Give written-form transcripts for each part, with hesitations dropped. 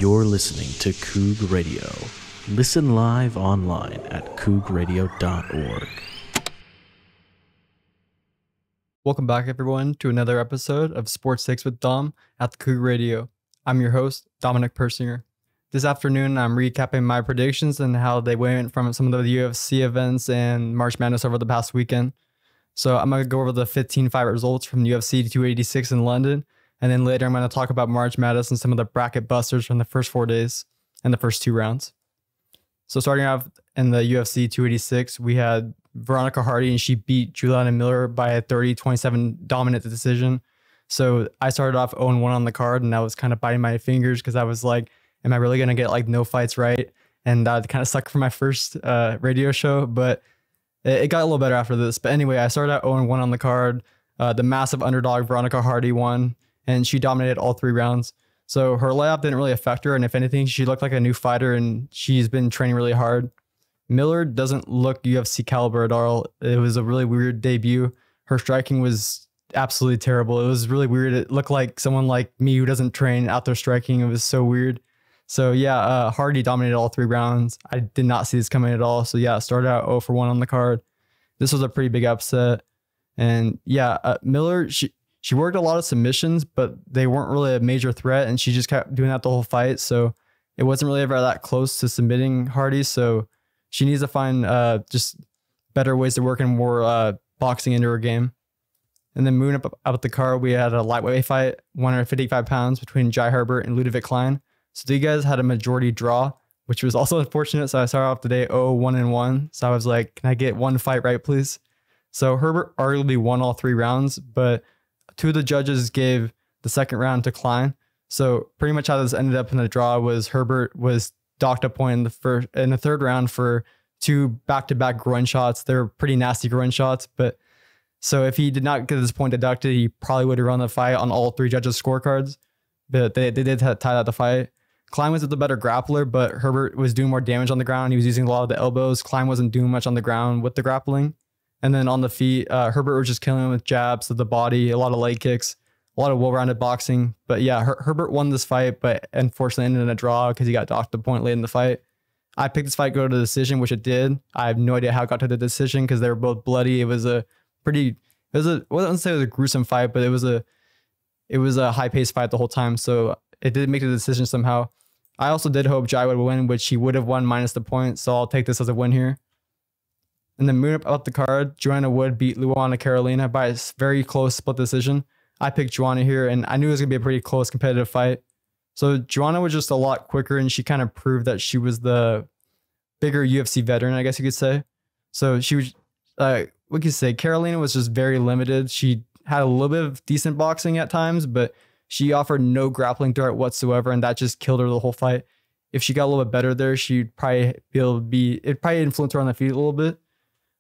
You're listening to KOUG Radio. Listen live online at KOUGradio.org. Welcome back, everyone, to another episode of Sports Takes with Dom at the KOUG Radio. I'm your host, Dominic Persinger. This afternoon, I'm recapping my predictions and how they went from some of the UFC events and March Madness over the past weekend. So I'm going to go over the 15-fight results from UFC 286 in London. And then later, I'm going to talk about March Madness and some of the bracket busters from the first 4 days and the first 2 rounds. So starting off in the UFC 286, we had Veronica Hardy, and she beat Juliana Miller by a 30-27 dominant decision. So I started off 0-1 on the card, and I was kind of biting my fingers because I was like, am I really going to get like no fights right? And that kind of sucked for my first radio show, but it got a little better after this. But anyway, I started out 0-1 on the card. The massive underdog Veronica Hardy won, and she dominated all 3 rounds. So her layup didn't really affect her. And if anything, she looked like a new fighter, and she's been training really hard. Miller doesn't look UFC caliber at all. It was a really weird debut. Her striking was absolutely terrible. It was really weird. It looked like someone like me who doesn't train out there striking. It was so weird. So yeah, Hardy dominated all 3 rounds. I did not see this coming at all. So yeah, started out 0-1 on the card. This was a pretty big upset. And yeah, Miller, she worked a lot of submissions, but they weren't really a major threat, and she just kept doing that the whole fight. So it wasn't really ever that close to submitting Hardy. So she needs to find just better ways to work and more boxing into her game. And then moving up the card, we had a lightweight fight, 155 pounds, between Jai Herbert and Ludovic Klein. So the guys had a majority draw, which was also unfortunate. So I started off the day 0-1-1. So I was like, can I get one fight right, please? So Herbert arguably won all 3 rounds, but 2 of the judges gave the second round to Klein. So pretty much how this ended up in the draw was Herbert was docked a point in the third round for 2 back-to-back groin shots. They're pretty nasty groin shots, but so if he did not get this point deducted, he probably would have run the fight on all 3 judges' scorecards. But they did tie out the fight. Klein was the better grappler, but Herbert was doing more damage on the ground. He was using a lot of the elbows. Klein wasn't doing much on the ground with the grappling. And then on the feet, Herbert was just killing him with jabs to the body, a lot of leg kicks, a lot of well-rounded boxing. But yeah, Herbert won this fight, but unfortunately ended in a draw because he got docked a point late in the fight. I picked this fight to go to the decision, which it did. I have no idea how it got to the decision because they were both bloody. I wouldn't say it was a gruesome fight, but it was a high-paced fight the whole time. So it did make the decision somehow. I also did hope Jai would win, which he would have won minus the point. So I'll take this as a win here. And then moving up the card, Joanna Wood beat Luana Carolina by a very close split decision. I picked Joanna here, and I knew it was going to be a pretty close competitive fight. So Joanna was just a lot quicker, and she kind of proved that she was the bigger UFC veteran, I guess you could say. So she was, what could you say, Carolina was just very limited. She had a little bit of decent boxing at times, but she offered no grappling threat whatsoever, and that just killed her the whole fight. If she got a little bit better there, she'd probably it'd probably influence her on the feet a little bit.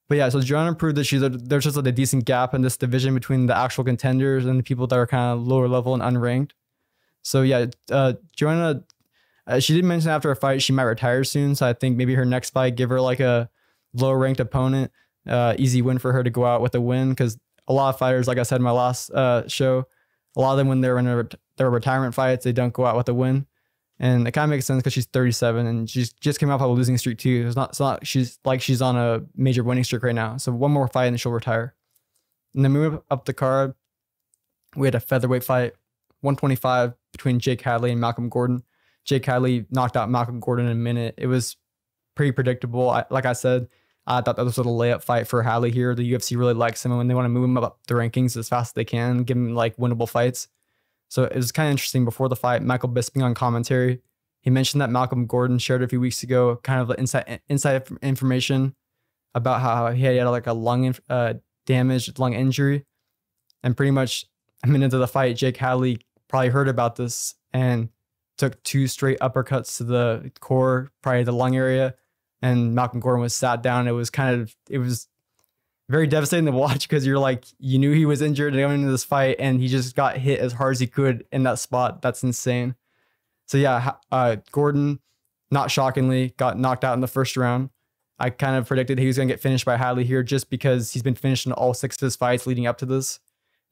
But yeah, so Joanna proved that there's just like a decent gap in this division between the actual contenders and the people that are kind of lower level and unranked. So yeah, Joanna, she did mention after a fight she might retire soon. So I think maybe her next fight, give her like a lower ranked opponent, easy win for her to go out with a win. Because a lot of fighters, like I said in my last show, a lot of them when they're in their retirement fights, they don't go out with a win. And it kind of makes sense because she's 37 and she's just came off of a losing streak too. It's not she's on a major winning streak right now. So one more fight and she'll retire. And then moving up the card, we had a featherweight fight, 125 between Jake Hadley and Malcolm Gordon. Jake Hadley knocked out Malcolm Gordon in a minute. It was pretty predictable. Like I said, I thought that was a layup fight for Hadley here. The UFC really likes him, and when they want to move him up the rankings as fast as they can, give him like winnable fights. So it was kind of interesting before the fight. Michael Bisping on commentary, he mentioned that Malcolm Gordon shared a few weeks ago kind of inside information about how he had like a lung damage, lung injury. And pretty much a minute into the fight, Jake Hadley probably heard about this and took 2 straight uppercuts to the core, probably the lung area. And Malcolm Gordon was sat down. It was very devastating to watch because you knew he was injured going into this fight and he just got hit as hard as he could in that spot. That's insane. So yeah, Gordon, not shockingly, got knocked out in the first round. I kind of predicted he was going to get finished by Hadley here just because he's been finished in all 6 of his fights leading up to this.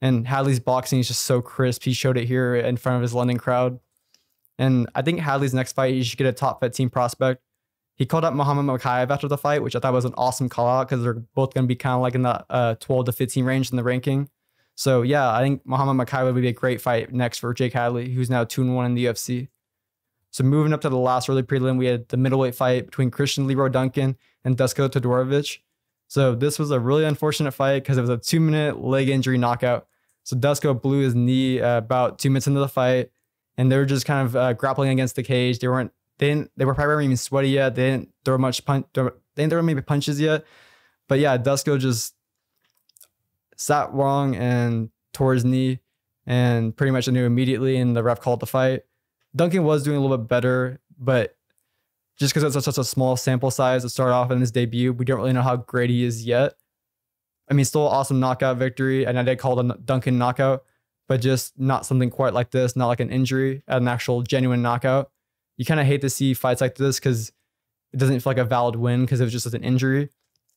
And Hadley's boxing is just so crisp. He showed it here in front of his London crowd. And I think Hadley's next fight, he should get a top 15 prospect. He called out Muhammad Mokaev after the fight, which I thought was an awesome call out because they're both going to be kind of like in the 12 to 15 range in the ranking. So yeah, I think Muhammad Mokaev would be a great fight next for Jake Hadley, who's now 2-1 in the UFC. So moving up to the last early prelim, we had the middleweight fight between Christian Leroy Duncan and Dusko Todorovic. So this was a really unfortunate fight because it was a 2-minute leg injury knockout. So Dusko blew his knee about 2 minutes into the fight, and they were just kind of grappling against the cage. They were probably even sweaty yet. They didn't throw much they didn't throw maybe punches yet. But yeah, Dusko just sat wrong and tore his knee, and pretty much knew immediately, and the ref called the fight. Duncan was doing a little bit better, but just because it's such a small sample size to start off in his debut, we don't really know how great he is yet. I mean, still an awesome knockout victory, and I did call it a Duncan knockout, but just not something quite like this, not like an injury, an actual genuine knockout. You kind of hate to see fights like this because it doesn't feel like a valid win because it was just an injury.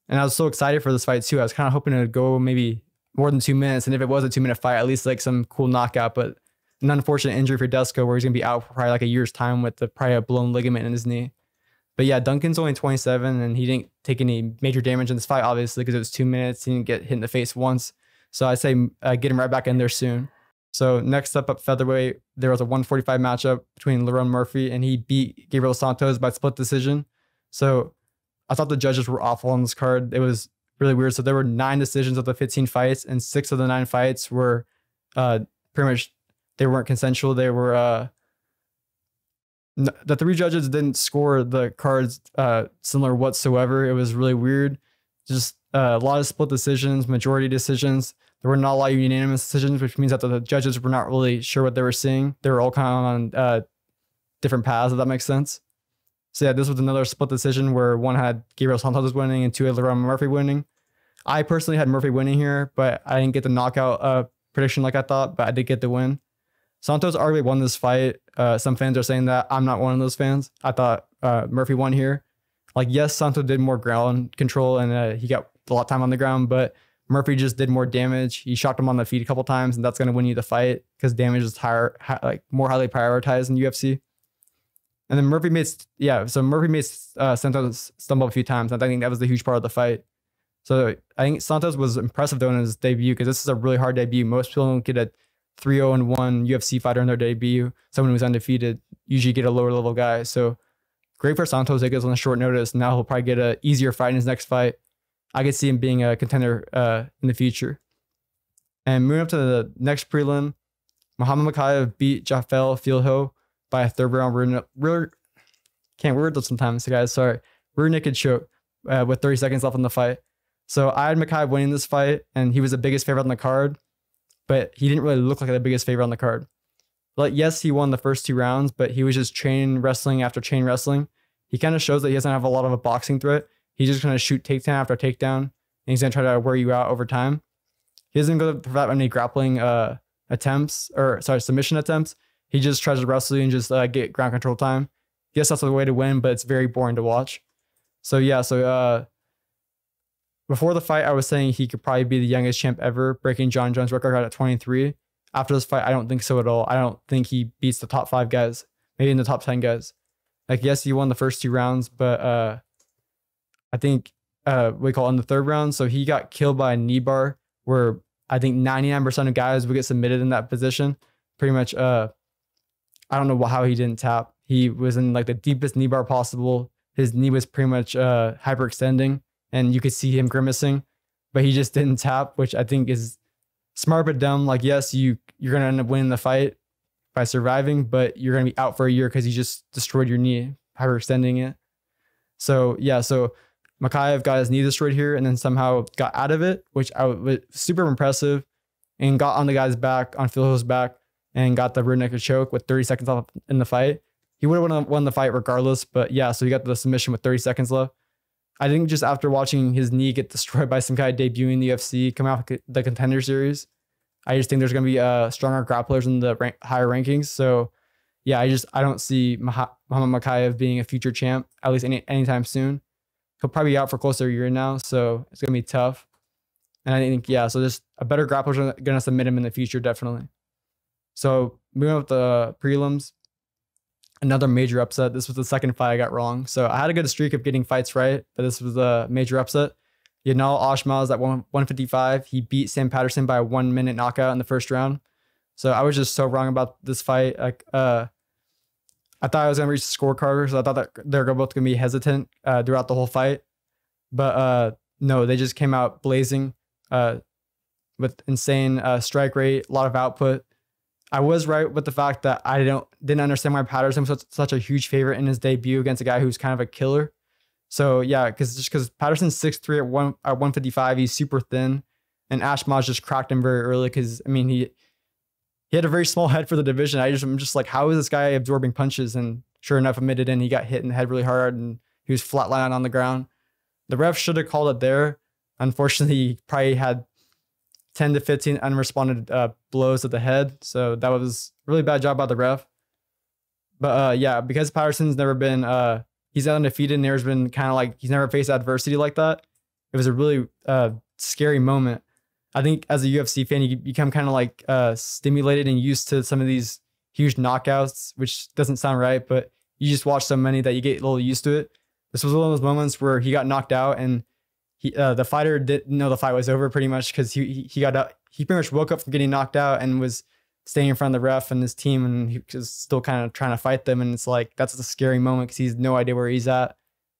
And I was so excited for this fight too. I was kind of hoping it would go maybe more than 2 minutes, and if it was a 2-minute fight, at least like some cool knockout, but an unfortunate injury for Dusko where he's going to be out for probably like a year's time with probably a blown ligament in his knee. But yeah, Duncan's only 27 and he didn't take any major damage in this fight, obviously, because it was 2 minutes. He didn't get hit in the face once. So I say get him right back in there soon. So next up featherweight, there was a 145 matchup between Lerone Murphy, and he beat Gabriel Santos by split decision. So I thought the judges were awful on this card. It was really weird. So there were 9 decisions of the 15 fights, and 6 of the 9 fights were pretty much, they weren't consensual. They were the 3 judges didn't score the cards similar whatsoever. It was really weird. Just a lot of split decisions, majority decisions. There were not a lot of unanimous decisions, which means that the judges were not really sure what they were seeing. They were all kind of on different paths, if that makes sense. So yeah, this was another split decision where one had Gabriel Santos winning and 2 had Lerone Murphy winning. I personally had Murphy winning here, but I didn't get the knockout prediction like I thought, but I did get the win. Santos arguably won this fight. Some fans are saying that. I'm not one of those fans. I thought Murphy won here. Like, yes, Santos did more ground control and he got a lot of time on the ground, but Murphy just did more damage. He shocked him on the feet a couple times, and that's going to win you the fight because damage is more highly prioritized in UFC. And then Murphy made Santos stumble a few times. And I think that was the huge part of the fight. So I think Santos was impressive though in his debut because this is a really hard debut. Most people don't get a 3-0-1 UFC fighter in their debut. Someone who's undefeated usually get a lower level guy. So great for Santos. It goes on a short notice. Now he'll probably get an easier fight in his next fight. I could see him being a contender in the future. And moving up to the next prelim, Muhammad Mokaev beat Jafel Filho by a third round can't word this sometimes, guys. Sorry. Rear naked choke with 30 seconds left in the fight. So I had Mokaev winning this fight, and he was the biggest favorite on the card, but he didn't really look like the biggest favorite on the card. Like, yes, he won the first 2 rounds, but he was just chain wrestling after chain wrestling. He kind of shows that he doesn't have a lot of a boxing threat. He's just going to shoot takedown after takedown, and he's going to try to wear you out over time. He doesn't go for that many grappling submission attempts. He just tries to wrestle you and just get ground control time. Yes, that's the way to win, but it's very boring to watch. So yeah, before the fight, I was saying he could probably be the youngest champ ever, breaking John Jones' record at 23. After this fight, I don't think so at all. I don't think he beats the top 5 guys, maybe in the top 10 guys. Like, yes, he won the first 2 rounds, but I think we call it in the 3rd round. So he got killed by a knee bar where I think 99% of guys would get submitted in that position. Pretty much, I don't know how he didn't tap. He was in like the deepest knee bar possible. His knee was pretty much hyperextending, and you could see him grimacing, but he just didn't tap, which I think is smart but dumb. Like, yes, you're going to end up winning the fight by surviving, but you're going to be out for a year because you just destroyed your knee, hyperextending it. So yeah, so Mokaev got his knee destroyed here and then somehow got out of it, which was super impressive, and got on the guy's back, on Filho's back, and got the rear naked choke with 30 seconds left in the fight. He would have won the fight regardless, but yeah, so he got the submission with 30 seconds left. I think just after watching his knee get destroyed by some guy debuting in the UFC, coming off the Contender Series, I just think there's going to be stronger grapplers in the higher rankings. So yeah, I don't see Muhammad Mokaev being a future champ, at least anytime soon. He'll probably be out for close to a year now, so it's going to be tough. And I think, yeah, so just a better grappler is going to submit him in the future, definitely. So moving up the prelims, Another major upset. This was the second fight I got wrong. So I had a good streak of getting fights right, but this was a major upset. Yanal Ashmal is at 155. He beat Sam Patterson by a 1 minute knockout in the first round. So I was just so wrong about this fight. Like, I thought I was going to reach the scorecard, so I thought that they're both going to be hesitant throughout the whole fight. But no, they just came out blazing with insane strike rate, a lot of output. I was right with the fact that I didn't understand why Patterson was such a huge favorite in his debut against a guy who's kind of a killer. So yeah, because Patterson's 6'3" at 155, he's super thin, and Ashmaz just cracked him very early because I mean he had a very small head for the division. I'm just like, how is this guy absorbing punches? And sure enough, admitted in, he got hit in the head really hard and he was flatlined on the ground. The ref should have called it there. Unfortunately, he probably had 10 to 15 unresponded blows at the head. So that was a really bad job by the ref. But yeah, because Patterson's never been, he's undefeated and there's been kind of like, he's never faced adversity like that. It was a really scary moment. I think as a UFC fan, you become kind of like stimulated and used to some of these huge knockouts, which doesn't sound right, but you just watch so many that you get a little used to it. This was one of those moments where he got knocked out and the fighter didn't know the fight was over pretty much because he got up. He pretty much woke up from getting knocked out and was staying in front of the ref and his team, and he was still kind of trying to fight them. And it's like, that's a scary moment because he's no idea where he's at.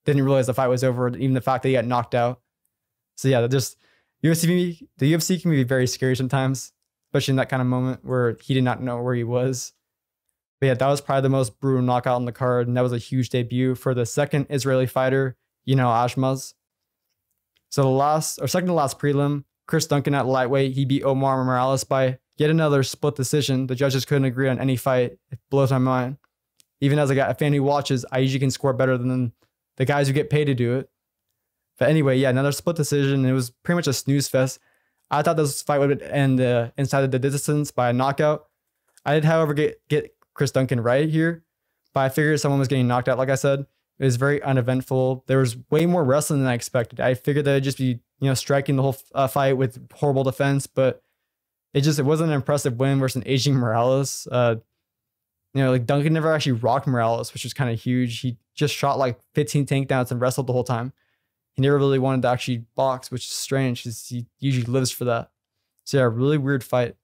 Didn't realize the fight was over, even the fact that he got knocked out. So yeah, the UFC can be very scary sometimes, especially in that kind of moment where he did not know where he was. But yeah, that was probably the most brutal knockout on the card, and that was a huge debut for the second Israeli fighter, Ashmaz. So second to last prelim, Chris Duncan at lightweight, he beat Omar Morales by yet another split decision. The judges couldn't agree on any fight. It blows my mind. Even as a fan who watches, I usually can score better than the guys who get paid to do it. But anyway, yeah, another split decision. It was pretty much a snooze fest. I thought this fight would end inside of the distance by a knockout. I did, however, get Chris Duncan right here, but I figured someone was getting knocked out, like I said. It was very uneventful. There was way more wrestling than I expected. I figured that it'd just be, striking the whole fight with horrible defense, but it wasn't an impressive win versus an aging Morales. Like Duncan never actually rocked Morales, which was kind of huge. He just shot like 15 takedowns and wrestled the whole time. He never really wanted to actually box, which is strange because he usually lives for that. So yeah, really weird fight.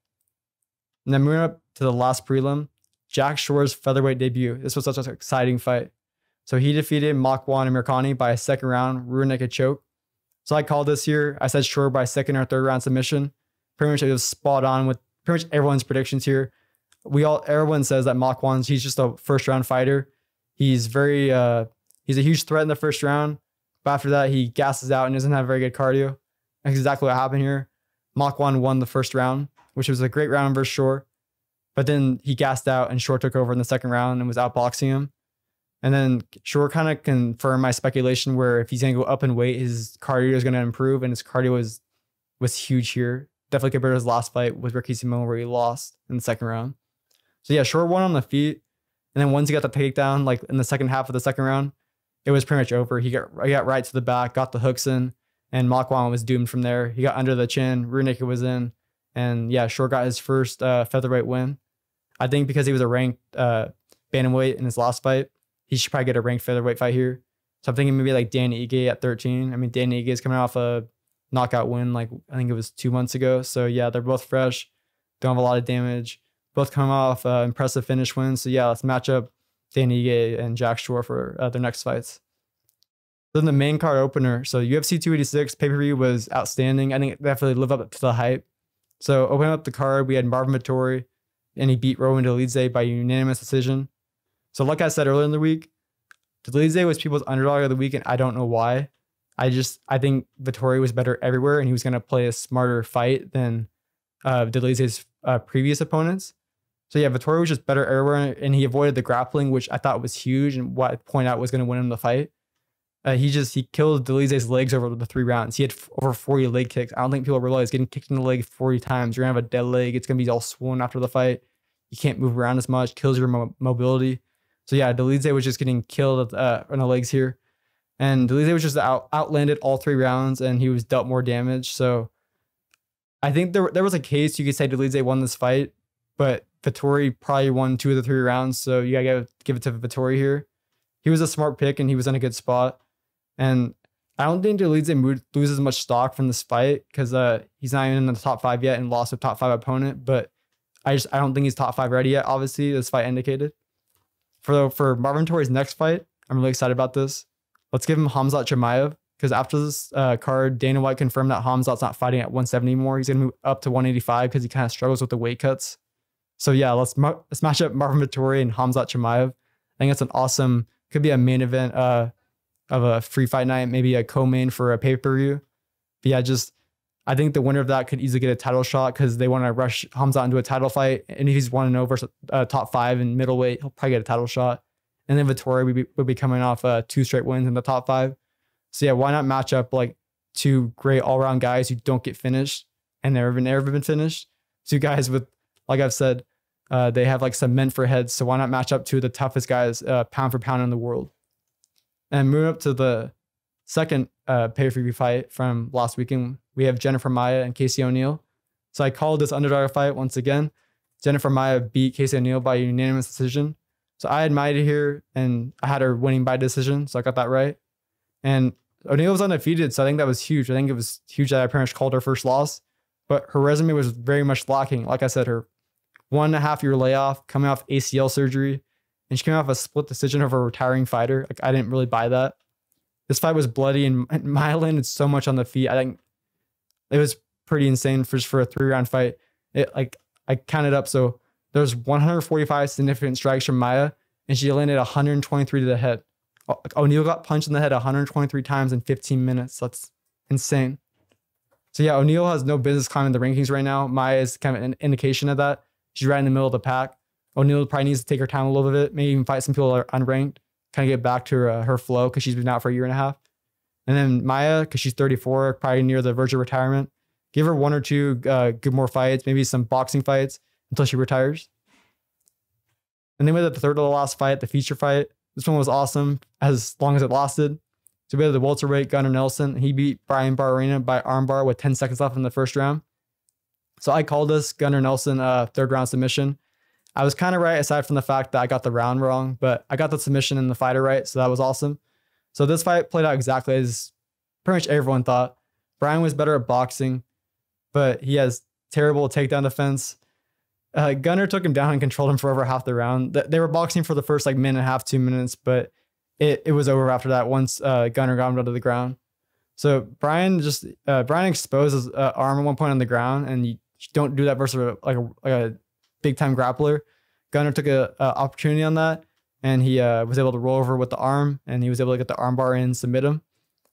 And then moving up to the last prelim, Jack Shore's featherweight debut. This was such an exciting fight. So he defeated Makwan and Mirkani by a second round rear naked choke. So I called this here. I said Shore by second or third round submission. Pretty much it was spot on with pretty much everyone's predictions here. Everyone says that he's just a first round fighter. He's he's a huge threat in the first round. But after that, he gasses out and doesn't have very good cardio. That's exactly what happened here. Makwan won the first round, which was a great round versus Shore. But then he gassed out and Shore took over in the second round and was outboxing him. And then Shore kind of confirmed my speculation where if he's going to go up in weight, his cardio is going to improve. And his cardio was huge here. Definitely compared to his last fight with Ricky Simon where he lost in the second round. So yeah, Shore won on the feet. And then once he got the takedown, like in the second half of the second round, it was pretty much over. He got right to the back, got the hooks in, and Makwan was doomed from there. He got under the chin, rear naked was in. And yeah, Shore got his first featherweight win. I think because he was a ranked bantamweight in his last fight, he should probably get a ranked featherweight fight here. So I'm thinking maybe like Danny Ige at 13. I mean, Danny Ige is coming off a knockout win, like I think it was 2 months ago. So yeah, they're both fresh, don't have a lot of damage. Both come off impressive finish wins. So yeah, let's match up Danny Ige and Jack Shore for their next fights. Then the main card opener. So UFC 286 pay-per-view was outstanding. I think it definitely lived up to the hype. So opening up the card, we had Marvin Vettori, and he beat Rowan Dolidze by unanimous decision. So like I said earlier in the week, Dolidze was people's underdog of the week, and I don't know why. I think Vettori was better everywhere, and he was going to play a smarter fight than Dolidze's previous opponents. So yeah, Vettori was just better everywhere, and he avoided the grappling, which I thought was huge, and what I point out was going to win him the fight. He killed Dolidze's legs over the 3 rounds. He had over 40 leg kicks. I don't think people realize getting kicked in the leg 40 times, you're going to have a dead leg. It's going to be all swollen after the fight. You can't move around as much, kills your mobility. So yeah, Dolidze was just getting killed on the legs here. And Dolidze was just outlanded all 3 rounds, and he was dealt more damage. So I think there was a case you could say Dolidze won this fight, but Vettori probably won 2 of the 3 rounds, so you gotta give it to Vettori here. He was a smart pick and he was in a good spot. And I don't think Dolidze loses much stock from this fight because he's not even in the top 5 yet and lost a top 5 opponent. But I don't think he's top 5 ready yet. Obviously, this fight indicated. For Marvin Vettori's next fight, I'm really excited about this. Let's give him Khamzat Chimaev because after this card, Dana White confirmed that Khamzat's not fighting at 170 anymore. He's gonna move up to 185 because he kind of struggles with the weight cuts. So yeah, let's match up Marvin Vettori and Khamzat Chimaev. I think it's an awesome, could be a main event of a free fight night, maybe a co-main for a pay-per-view. But yeah, I think the winner of that could easily get a title shot because they want to rush Khamzat into a title fight. And if he's 1-0 versus top 5 in middleweight, he'll probably get a title shot. And then Vettori would be coming off 2 straight wins in the top 5. So yeah, why not match up like 2 great all-around guys who don't get finished and never been finished? 2 guys with, like I've said, they have like some men for heads. So why not match up 2 of the toughest guys pound for pound in the world? And moving up to the second pay-per-view fight from last weekend, we have Jennifer Maia and Casey O'Neill. So I called this underdog fight once again. Jennifer Maia beat Casey O'Neill by unanimous decision. So I had Maia here and I had her winning by decision. So I got that right. And O'Neill was undefeated. So I think that was huge. I think it was huge that I pretty much called her first loss. But her resume was very much lacking. Like I said, her 1.5 year layoff, coming off ACL surgery, and she came off a split decision of a retiring fighter. Like I didn't really buy that. This fight was bloody and Maia landed so much on the feet. I think it was pretty insane for a 3-round fight. I counted up. So there's 145 significant strikes from Maia, and she landed 123 to the head. O'Neill got punched in the head 123 times in 15 minutes. That's insane. So yeah, O'Neill has no business climbing the rankings right now. Maia is kind of an indication of that. She's right in the middle of the pack. O'Neill probably needs to take her time a little bit, maybe even fight some people that are unranked, kind of get back to her flow because she's been out for 1.5 years. And then Maia, because she's 34, probably near the verge of retirement. Give her 1 or 2 good more fights, maybe some boxing fights until she retires. And then we had the third to the last fight, the feature fight. This one was awesome as long as it lasted. So we had the welterweight Gunnar Nelson. He beat Brian Barberena by armbar with 10 seconds left in the first round. So I called this Gunnar Nelson 3rd round submission. I was kind of right aside from the fact that I got the round wrong, but I got the submission and the fighter right, so that was awesome. So this fight played out exactly as pretty much everyone thought. Brian was better at boxing, but he has terrible takedown defense. Gunnar took him down and controlled him for over half the round. They were boxing for the first like minute and a half, 2 minutes, but it was over after that once Gunnar got him to the ground. So Brian exposed his arm at one point on the ground, and you don't do that versus a big time grappler. Gunnar took a opportunity on that, and he was able to roll over with the arm, and he was able to get the arm bar in and submit him.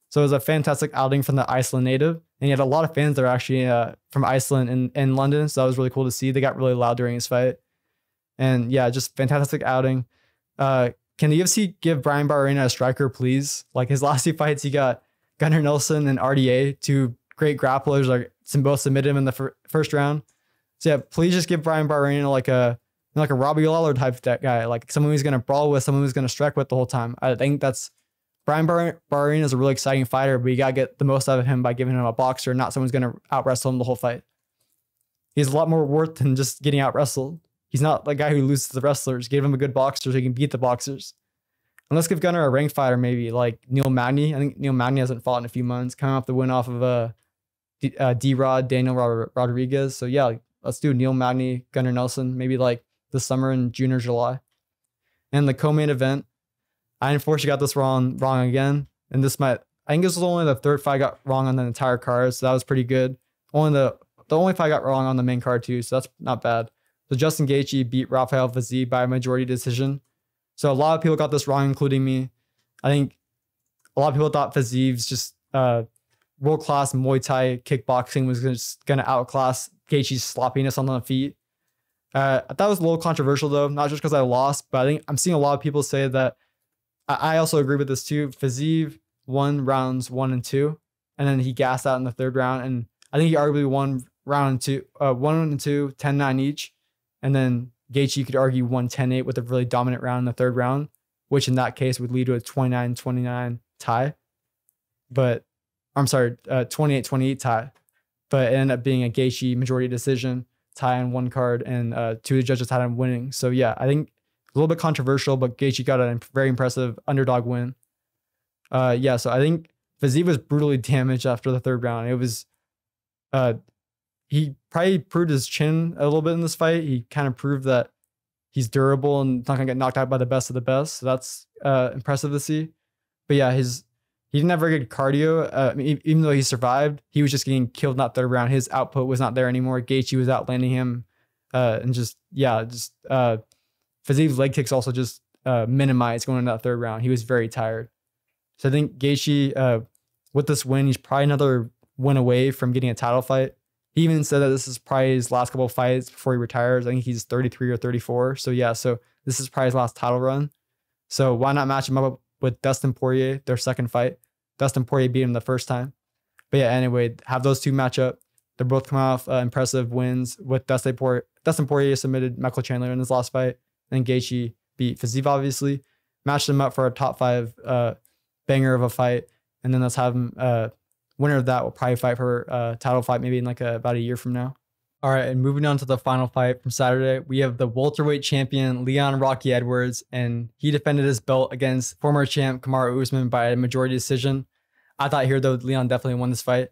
So it was a fantastic outing from the Iceland native, and he had a lot of fans that are actually from Iceland in London, so that was really cool to see. They got really loud during his fight, and yeah, just fantastic outing. Can the UFC give Brian Barberena a striker, please? Like his last 2 fights, he got Gunnar Nelson and RDA, 2 great grapplers, like both submitted him in the first round. So yeah, please just give Brian Barberena like a Robbie Lawler type guy, like someone who's gonna brawl with, someone who's gonna strike with the whole time. I think that's Brian Barberena is a really exciting fighter, but you gotta get the most out of him by giving him a boxer, not someone who's gonna out wrestle him the whole fight. He's a lot more worth than just getting out wrestled. He's not the guy who loses to the wrestlers. Give him a good boxer so he can beat the boxers. And let's give Gunnar a ranked fighter, maybe like Neil Magny. I think Neil Magny hasn't fought in a few months, coming off the win off of D-Rod, Daniel Rodriguez. So yeah, let's do Neil Magny, Gunnar Nelson, maybe like this summer in June or July. And the co-main event, I unfortunately got this wrong again. And I think this was only the 3rd fight I got wrong on the entire card, so that was pretty good. The only fight I got wrong on the main card too, so that's not bad. So Justin Gaethje beat Rafael Fiziev by a majority decision. So a lot of people got this wrong, including me. I think a lot of people thought Fiziev's just world-class Muay Thai kickboxing was just going to outclass Gaethje's sloppiness on the feet. I thought it was a little controversial though, not just because I lost, but I think I'm seeing a lot of people say that. I also agree with this too. Fiziev won rounds 1 and 2, and then he gassed out in the 3rd round, and I think he arguably won round 2, 1 and 2, 10-9 each, and then Gaethje, you could argue, won 10-8 with a really dominant round in the 3rd round, which in that case would lead to a 29-29 tie. But I'm sorry, 28-28 tie. But it ended up being a Gaethje majority decision. tie on one card, and 2 of the judges had him winning. So yeah, I think a little bit controversial, but Gaethje got a very impressive underdog win. Yeah, so I think Fiziev was brutally damaged after the 3rd round. It was he probably proved his chin a little bit in this fight. He kind of proved that he's durable and not gonna get knocked out by the best of the best. So that's impressive to see. But yeah, he didn't have very good cardio. Even though he survived, he was just getting killed in that 3rd round. His output was not there anymore. Gaethje was outlanding him, and Fiziev's leg kicks also just minimized going into that 3rd round. He was very tired. So I think Gaethje, with this win, he's probably another win away from getting a title fight. He even said that this is probably his last couple of fights before he retires. I think he's 33 or 34. So yeah, so this is probably his last title run. So why not match him up with Dustin Poirier, their 2nd fight? Dustin Poirier beat him the 1st time. But yeah, anyway, have those 2 match up. They're both coming off impressive wins. With Dustin Poirier submitted Michael Chandler in his last fight. And Gaethje beat Fiziev, obviously. Matched them up for a top 5 banger of a fight. And then let's have him... winner of that will probably fight for a title fight maybe in about a year from now. All right, and moving on to the final fight from Saturday, we have the welterweight champion Leon Rocky Edwards, and he defended his belt against former champ Kamaru Usman by a majority decision. I thought here, though, Leon definitely won this fight.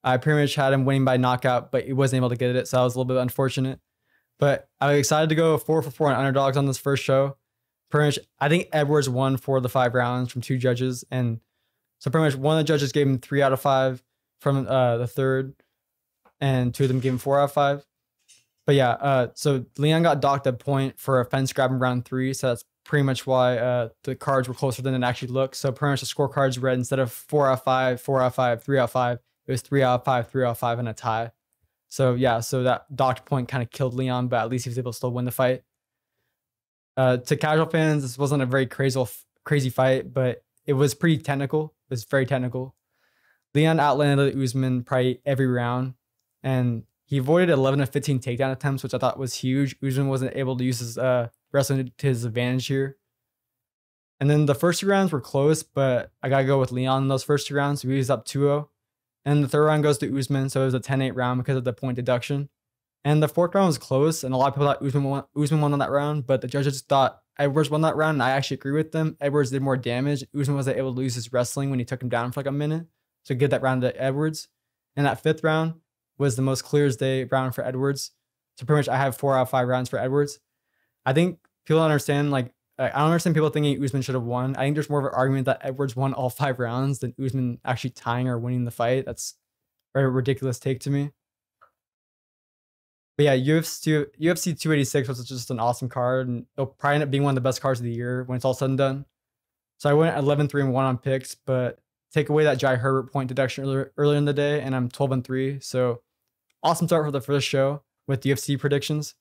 I pretty much had him winning by knockout, but he wasn't able to get it, so that was a little bit unfortunate. But I was excited to go 4-for-4 on underdogs on this first show. Pretty much, I think Edwards won 4 of the 5 rounds from 2 judges, and so pretty much one of the judges gave him 3 out of 5 from the 3rd, and 2 of them gave him 4 out of 5. But yeah, so Leon got docked a point for a fence grab in round 3, so that's pretty much why the cards were closer than it actually looked. So pretty much the scorecards read, instead of 4 out of 5, 4 out of 5, 3 out of 5, it was 3 out of 5, 3 out of 5, and a tie. So yeah, so that docked point kind of killed Leon, but at least he was able to still win the fight. To casual fans, this wasn't a very crazy fight, but it was pretty technical. It was very technical. Leon outlanded Usman probably every round, and he avoided 11 of 15 takedown attempts, which I thought was huge. Usman wasn't able to use his wrestling to his advantage here. And then the first 2 rounds were close, but I got to go with Leon in those first 2 rounds. He was up 2-0. And the 3rd round goes to Usman, so it was a 10-8 round because of the point deduction. And the 4th round was close, and a lot of people thought Usman won on that round, but the judges thought Edwards won that round, and I actually agree with them. Edwards did more damage. Usman wasn't able to use his wrestling when he took him down for like a minute. So give that round to Edwards. And that 5th round was the most clear as day round for Edwards. So pretty much I have 4 out of 5 rounds for Edwards. I think people don't understand, I don't understand people thinking Usman should have won. I think there's more of an argument that Edwards won all 5 rounds than Usman actually tying or winning the fight. That's a very ridiculous take to me. But yeah, UFC 286 was just an awesome card, and it'll probably end up being one of the best cards of the year when it's all said and done. So I went 11-3-1 on picks, but take away that Jai Herbert point deduction earlier in the day, and I'm 12-3. So awesome start for the first show with UFC predictions.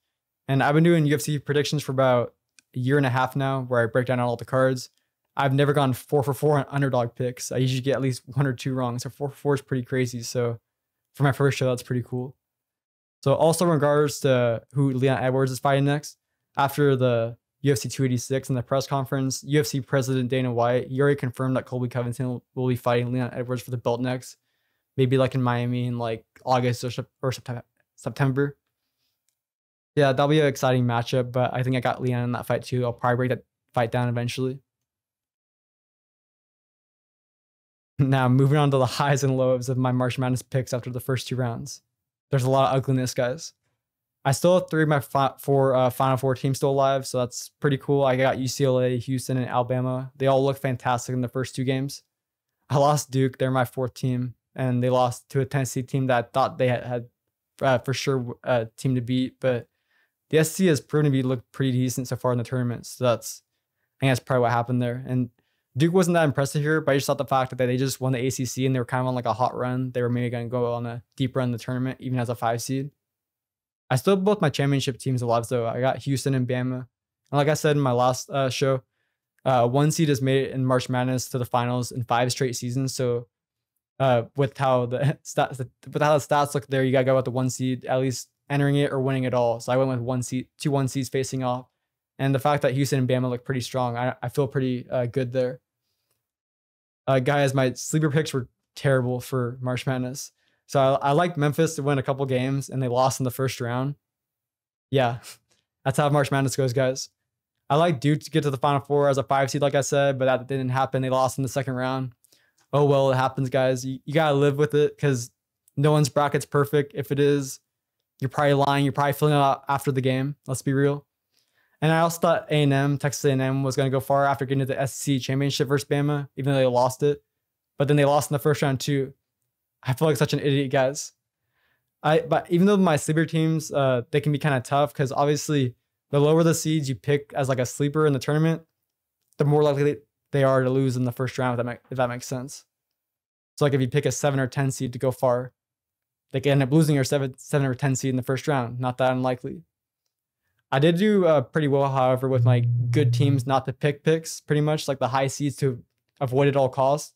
And I've been doing UFC predictions for about a year and a half now, where I break down all the cards. I've never gone 4-for-4 on underdog picks. I usually get at least 1 or 2 wrong. So 4-for-4 is pretty crazy. So for my first show, that's pretty cool. So also in regards to who Leon Edwards is fighting next, after the UFC 286 and the press conference, UFC President Dana White, he already confirmed that Colby Covington will be fighting Leon Edwards for the belt next, maybe like in Miami in like August or September. Yeah, that'll be an exciting matchup, but I think I got Leon in that fight too. I'll probably break that fight down eventually. Now, moving on to the highs and lows of my March Madness picks after the first 2 rounds. There's a lot of ugliness, guys. I still have 3 of my 4 Final Four teams still alive, so that's pretty cool. I got UCLA, Houston, and Alabama. They all look fantastic in the first 2 games. I lost Duke. They're my 4th team, and they lost to a Tennessee team that I thought they had for sure a team to beat, but the SEC has proven to look pretty decent so far in the tournament, so I think that's probably what happened there. And Duke wasn't that impressive here, but I just thought the fact that they just won the ACC and they were kind of on like a hot run, they were maybe going to go on a deep run in the tournament, even as a 5 seed. I still have both my championship teams alive, though. I got Houston and Bama. And like I said in my last show, 1 seed has made it in March Madness to the finals in 5 straight seasons. So with how the stats look there, you got to go with the 1 seed, at least entering it or winning it all. So I went with 1 seed, 2 1 seeds facing off. And the fact that Houston and Bama look pretty strong, I feel pretty good there. Guys, my sleeper picks were terrible for March Madness. So I liked Memphis to win a couple games, and they lost in the first round. Yeah, that's how March Madness goes, guys. I like Duke to get to the Final Four as a 5 seed, like I said, but that didn't happen. They lost in the second round. Oh, well, it happens, guys. You got to live with it because no one's bracket's perfect. If it is, you're probably lying. You're probably filling it out after the game. Let's be real. And I also thought A&M, Texas A&M, was going to go far after getting to the SEC championship versus Bama, even though they lost it. But then they lost in the first round too. I feel like such an idiot, guys. But even though my sleeper teams, they can be kind of tough because obviously the lower the seeds you pick as like a sleeper in the tournament, the more likely they are to lose in the first round, if that makes sense. So like if you pick a 7 or 10 seed to go far, they can end up losing your 7 or 10 seed in the first round. Not that unlikely. I did do pretty well, however, with my good teams not to pick picks, pretty much like the high seeds to avoid at all costs.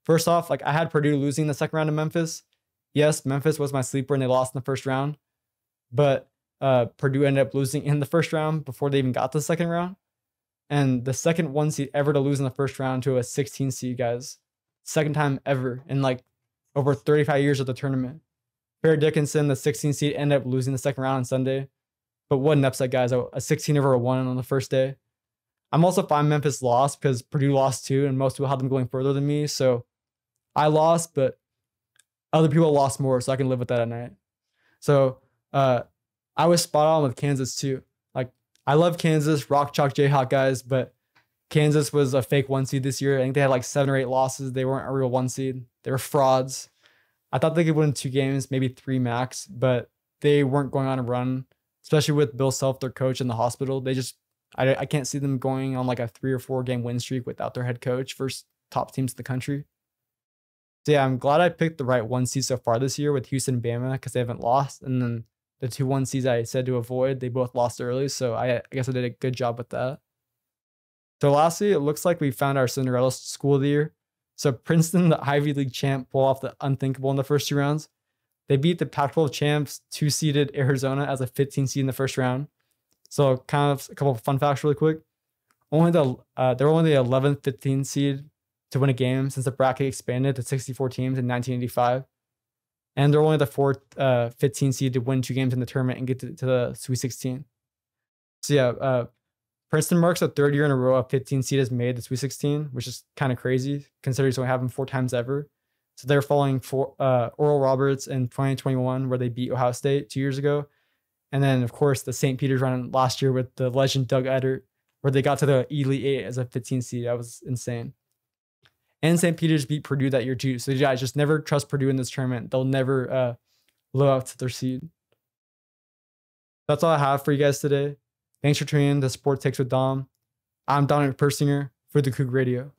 First off, like I had Purdue losing the second round to Memphis. Yes, Memphis was my sleeper and they lost in the first round, but Purdue ended up losing in the first round before they even got to the second round. And the second 1 seed ever to lose in the first round to a 16 seed, guys. Second time ever in like over 35 years of the tournament. Fair Dickinson, the 16 seed, ended up losing the second round on Sunday. But what an upset, guys. A 16 over a 1 on the first day. I'm also fine Memphis lost because Purdue lost too, and most people had them going further than me. So I lost, but other people lost more, so I can live with that at night. So I was spot on with Kansas too. Like I love Kansas, Rock Chalk Jayhawk guys, but Kansas was a fake 1 seed this year. I think they had like 7 or 8 losses. They weren't a real 1 seed. They were frauds. I thought they could win 2 games, maybe 3 max, but they weren't going on a run, especially with Bill Self, their coach, in the hospital. They just, I can't see them going on like a 3 or 4 game win streak without their head coach versus top teams in the country. So yeah, I'm glad I picked the right 1 seed so far this year with Houston and Bama because they haven't lost. And then the 2 1 seeds I said to avoid, they both lost early. So I guess I did a good job with that. So lastly, it looks like we found our Cinderella school of the year. So Princeton, the Ivy League champ, pulled off the unthinkable in the first 2 rounds. They beat the Pac-12 champs, 2-seeded Arizona as a 15 seed in the first round. So kind of a couple of fun facts really quick. They were only the 11th, 15th seed to win a game since the bracket expanded to 64 teams in 1985. And they're only the 4th, 15 seed to win 2 games in the tournament and get to the Sweet 16. So yeah, Princeton marks a 3rd year in a row a 15 seed has made the Sweet 16, which is kind of crazy considering it's only happened 4 times ever. So they're following Oral Roberts in 2021, where they beat Ohio State 2 years ago. And then, of course, the St. Peter's run last year with the legend Doug Edert, where they got to the Elite 8 as a 15 seed. That was insane. And St. Peter's beat Purdue that year too. So yeah, just never trust Purdue in this tournament. They'll never live up to their seed. That's all I have for you guys today. Thanks for tuning in to Sports Takes with Dom. I'm Dominic Persinger for the KOUG Radio.